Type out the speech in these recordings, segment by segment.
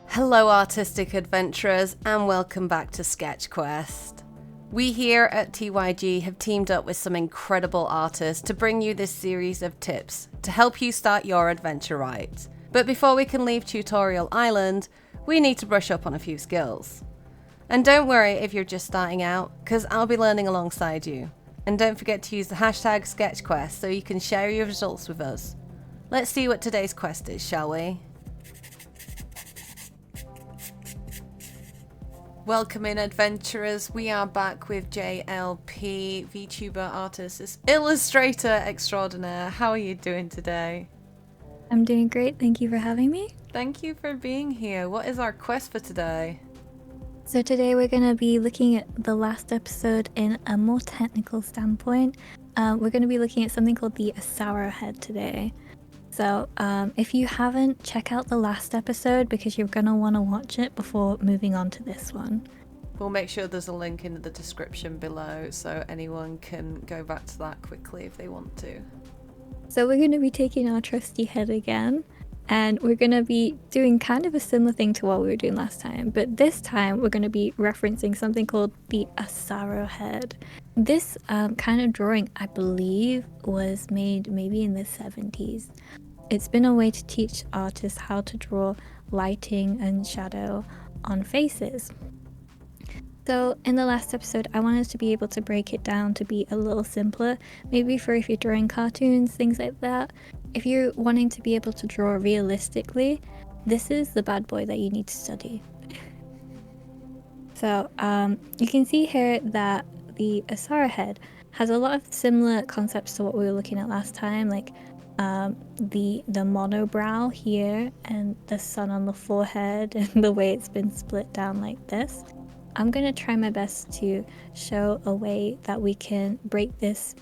Hello artistic adventurers and welcome back to Sketch Quest. We here at TYG have teamed up with some incredible artists to bring you this series of tips to help you start your adventure right. But before we can leave Tutorial Island, we need to brush up on a few skills. And don't worry if you're just starting out, because I'll be learning alongside you. And don't forget to use the hashtag SketchQuest so you can share your results with us. Let's see what today's quest is, shall we? Welcome in adventurers, we are back with J.L.P, VTuber artist, illustrator extraordinaire. How are you doing today? I'm doing great, thank you for having me. Thank you for being here. What is our quest for today? So today we're going to be looking at the last episode in a more technical standpoint. We're going to be looking at something called the Asaro Head today. So if you haven't, check out the last episode because you're going to want to watch it before moving on to this one. We'll make sure there's a link in the description below so anyone can go back to that quickly if they want to. So we're going to be taking our trusty head again, and we're going to be doing kind of a similar thing to what we were doing last time, but this time we're going to be referencing something called the Asaro Head. This kind of drawing, I believe, was made maybe in the 70s. It's been a way to teach artists how to draw lighting and shadow on faces. So in the last episode, I wanted to be able to break it down to be a little simpler, maybe for if you're drawing cartoons, things like that. If you're wanting to be able to draw realistically, this is the bad boy that you need to study. So you can see here that the Asaro Head has a lot of similar concepts to what we were looking at last time, like the monobrow here and the sun on the forehead and the way it's been split down like this. I'm going to try my best to show a way that we can break this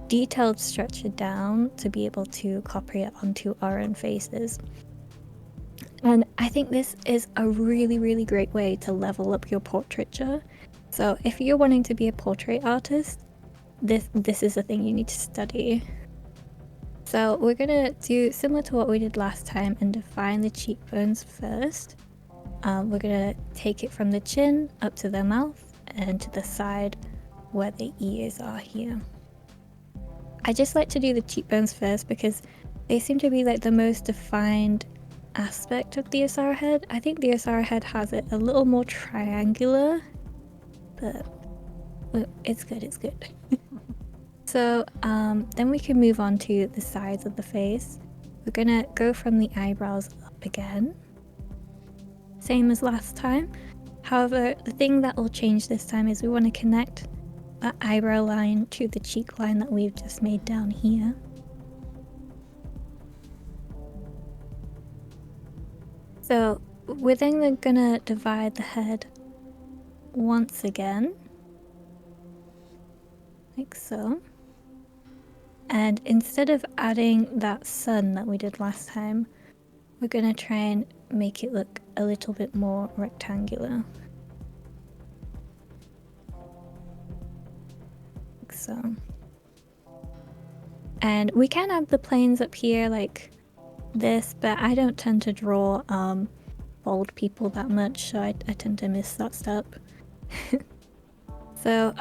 detailed structure down to be able to copy it onto our own faces. And I think this is a really, really great way to level up your portraiture. So if you're wanting to be a portrait artist, this is a thing you need to study. So we're going to do similar to what we did last time and define the cheekbones first. We're going to take it from the chin up to the mouth and to the side where the ears are here. I just like to do the cheekbones first because they seem to be like the most defined aspect of the Asaro Head. I think the Asaro Head has it a little more triangular, but it's good, it's good. So then we can move on to the sides of the face. We're gonna go from the eyebrows up again, same as last time. However, the thing that will change this time is we want to connect that eyebrow line to the cheek line that we've just made down here. So we're then gonna divide the head once again, like so. And instead of adding that sun that we did last time, we're gonna try and make it look a little bit more rectangular. Like so. And we can add the planes up here like this, but I don't tend to draw bald people that much, so I tend to miss that step. So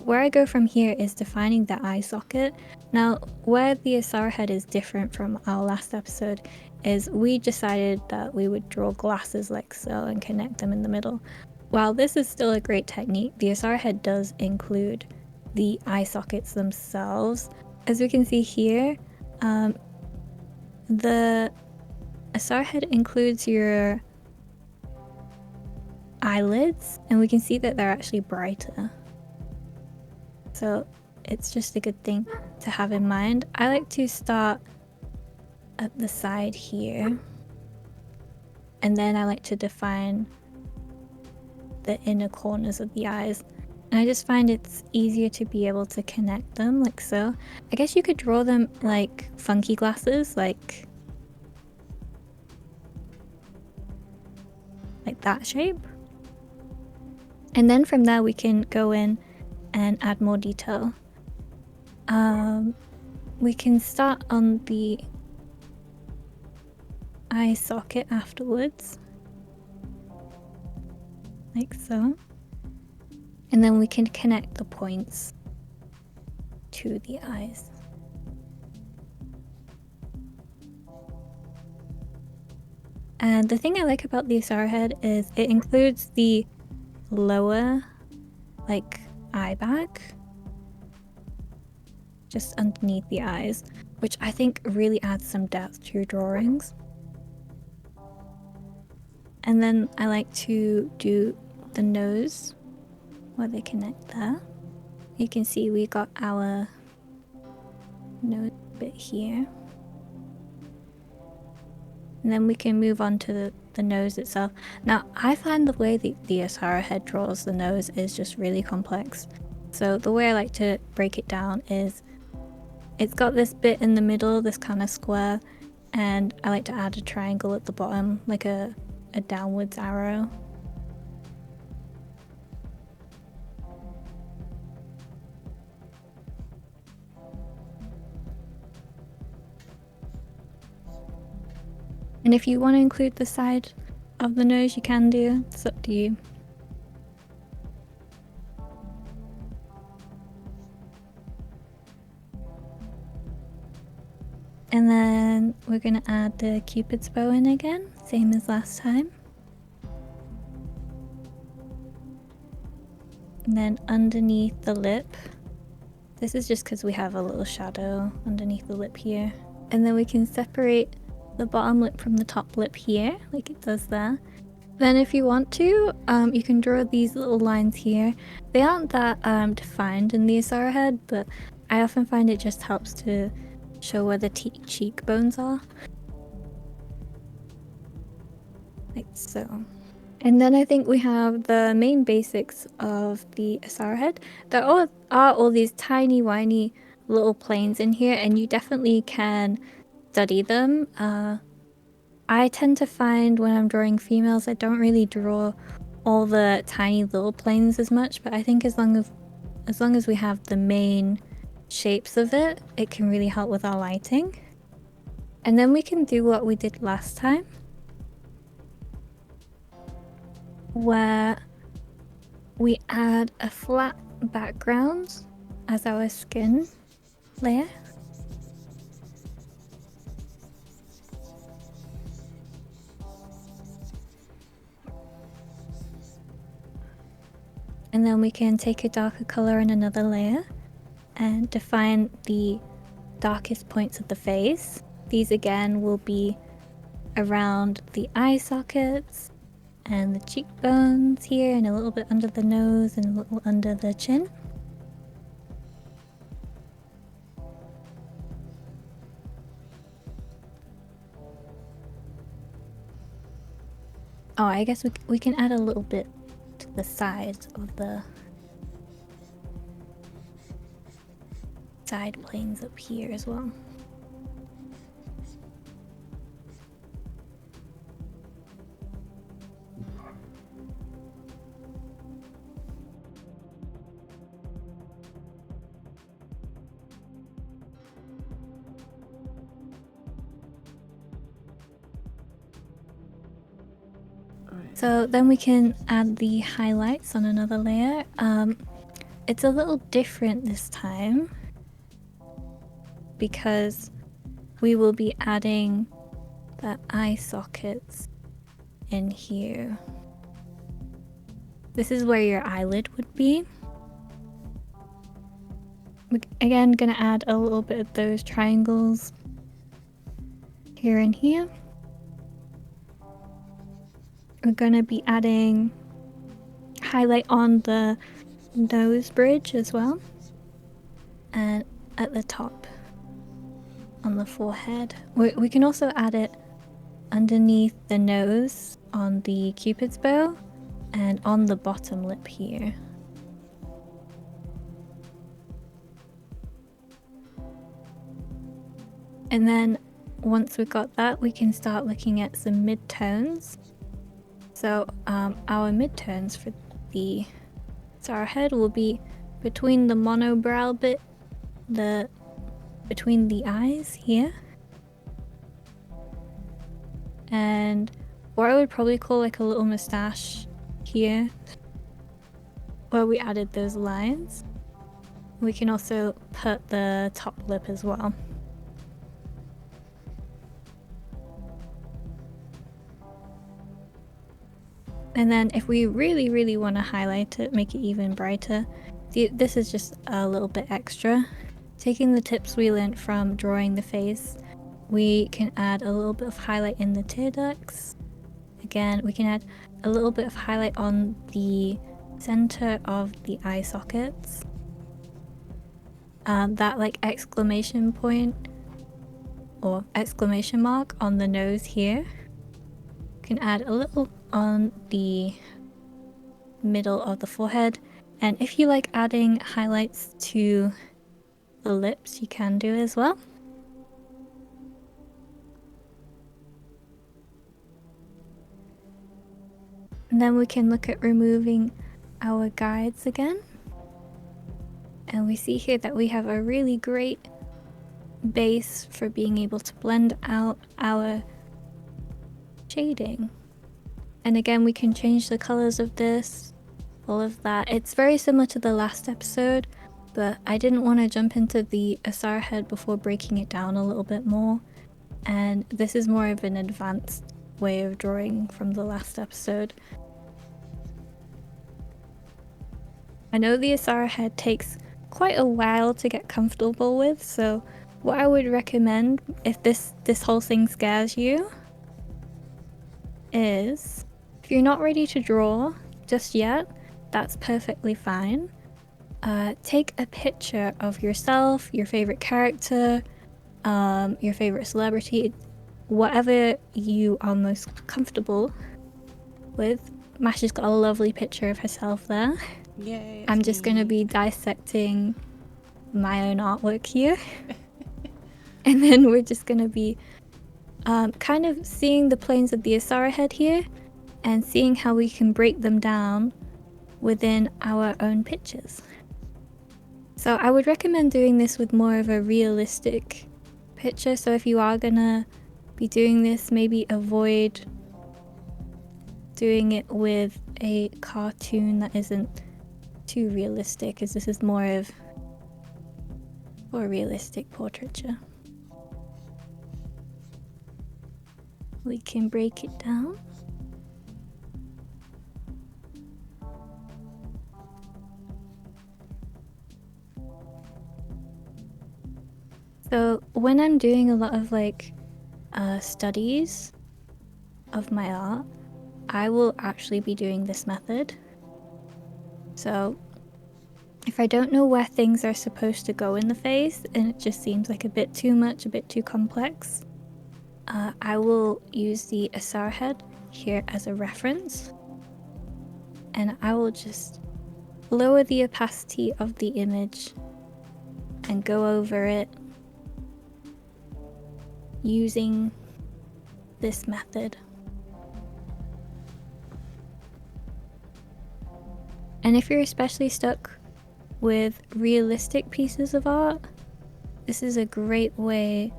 where I go from here is defining the eye socket. Now, where the Asaro Head is different from our last episode is we decided that we would draw glasses like so and connect them in the middle. While this is still a great technique, the Asaro Head does include the eye sockets themselves. As we can see here, the Asaro Head includes your eyelids, and we can see that they're actually brighter. So it's just a good thing to have in mind. I like to start at the side here, and then I like to define the inner corners of the eyes. And I just find it's easier to be able to connect them like so. I guess you could draw them like funky glasses, like that shape. And then from there we can go in and add more detail. We can start on the eye socket afterwards, like so. And then we can connect the points to the eyes. And the thing I like about the Asaro Head is it includes the lower, like, eye bag just underneath the eyes, which I think really adds some depth to your drawings. And then I like to do the nose where they connect there. You can see we got our nose bit here. And then we can move on to the nose itself. Now, I find the way the Asaro Head draws the nose is just really complex. So the way I like to break it down is it's got this bit in the middle, this kind of square, and I like to add a triangle at the bottom, like a downwards arrow. And if you want to include the side of the nose, you can do. It's up to you. And then we're going to add the Cupid's bow in again, same as last time. And then underneath the lip, this is just because we have a little shadow underneath the lip here. And then we can separate the bottom lip from the top lip here, like it does there. Then if you want to, you can draw these little lines here. They aren't that defined in the Asaro Head, but I often find it just helps to show where the cheekbones are. Like so. And then I think we have the main basics of the Asaro Head. There are all these tiny, whiny little planes in here, and you definitely can study them. I tend to find when I'm drawing females, I don't really draw all the tiny little planes as much, but I think as long as we have the main shapes of it, it can really help with our lighting. And then we can do what we did last time, where we add a flat background as our skin layer. And then we can take a darker color in another layer and define the darkest points of the face. These again will be around the eye sockets and the cheekbones here, and a little bit under the nose and a little under the chin. Oh, I guess we can add a little bit to the sides of the side planes up here as well. So then we can add the highlights on another layer. It's a little different this time because we will be adding the eye sockets in here. This is where your eyelid would be. We're again gonna add a little bit of those triangles here and here. We're going to be adding highlight on the nose bridge as well, and at the top on the forehead. We can also add it underneath the nose on the Cupid's bow and on the bottom lip here. And then once we've got that, we can start looking at some midtones. So our midtones for the So our head will be between the monobrow bit, between the eyes here. And what I would probably call like a little mustache here, where we added those lines. We can also put the top lip as well. And then if we really want to highlight it, make it even brighter, this is just a little bit extra. Taking the tips we learned from drawing the face, we can add a little bit of highlight in the tear ducts. Again, we can add a little bit of highlight on the center of the eye sockets. That like exclamation point or exclamation mark on the nose here. Can add a little on the middle of the forehead, and if you like adding highlights to the lips, you can do as well. And then we can look at removing our guides again, and we see here that we have a really great base for being able to blend out our shading. And again, we can change the colors of this, all of that. It's very similar to the last episode, but I didn't want to jump into the Asaro Head before breaking it down a little bit more. And this is more of an advanced way of drawing from the last episode. I know the Asaro Head takes quite a while to get comfortable with, so what I would recommend if this whole thing scares you is, if you're not ready to draw just yet, that's perfectly fine. Take a picture of yourself, your favorite character, your favorite celebrity, whatever you are most comfortable with. Masha's got a lovely picture of herself there. Yay, I'm just going to be dissecting my own artwork here. And then we're just going to be kind of seeing the planes of the Asaro Head here and seeing how we can break them down within our own pictures. So I would recommend doing this with more of a realistic picture. So if you are gonna be doing this, maybe avoid doing it with a cartoon that isn't too realistic, as this is more of a realistic portraiture. We can break it down. So when I'm doing a lot of like studies of my art, I will actually be doing this method. So if I don't know where things are supposed to go in the face and it just seems like a bit too much, a bit too complex, I will use the Asaro Head here as a reference, and I will just lower the opacity of the image and go over it using this method. And if you're especially stuck with realistic pieces of art, this is a great way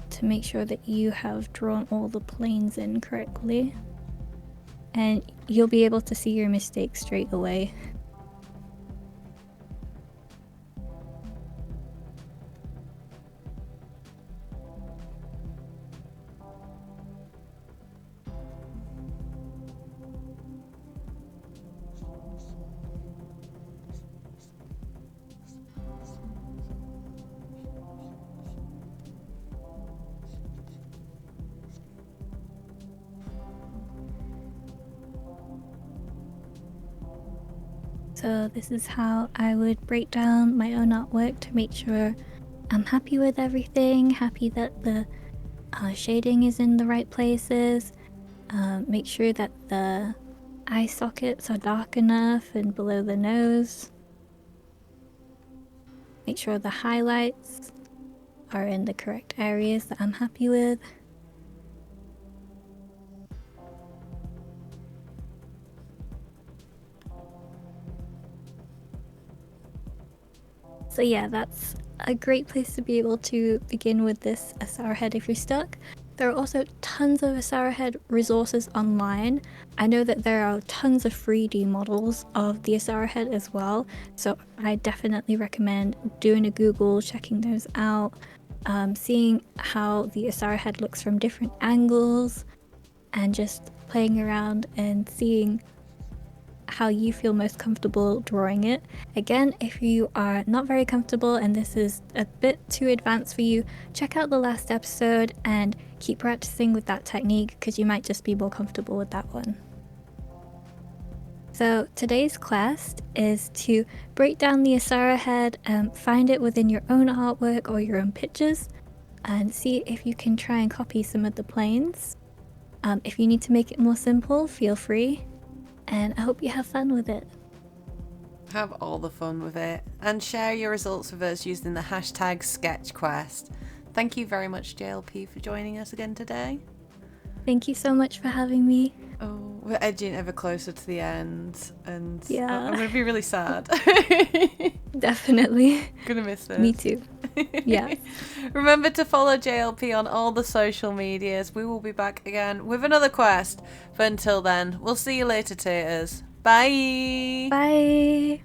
to make sure that you have drawn all the planes in correctly, and you'll be able to see your mistakes straight away. So this is how I would break down my own artwork to make sure I'm happy with everything, happy that the shading is in the right places, make sure that the eye sockets are dark enough and below the nose, make sure the highlights are in the correct areas that I'm happy with. So yeah, that's a great place to be able to begin with this Asaro Head if you're stuck. There are also tons of Asaro Head resources online. I know that there are tons of 3D models of the Asaro Head as well, so I definitely recommend doing a Google, checking those out, seeing how the Asaro Head looks from different angles, and just playing around and seeing how you feel most comfortable drawing it. Again, if you are not very comfortable and this is a bit too advanced for you, check out the last episode and keep practicing with that technique because you might just be more comfortable with that one. So today's quest is to break down the Asaro Head and find it within your own artwork or your own pictures and see if you can try and copy some of the planes. If you need to make it more simple, feel free. And I hope you have fun with it. Have all the fun with it. And share your results with us using the hashtag SketchQuest. Thank you very much, J.L.P., for joining us again today. Thank you so much for having me. Oh, we're edging ever closer to the end. And Yeah. I'm going to be really sad. Definitely. Gonna miss this. Me too. Yeah. Remember to follow JLP on all the social medias. We will be back again with another quest. But until then, we'll see you later, taters. Bye. Bye.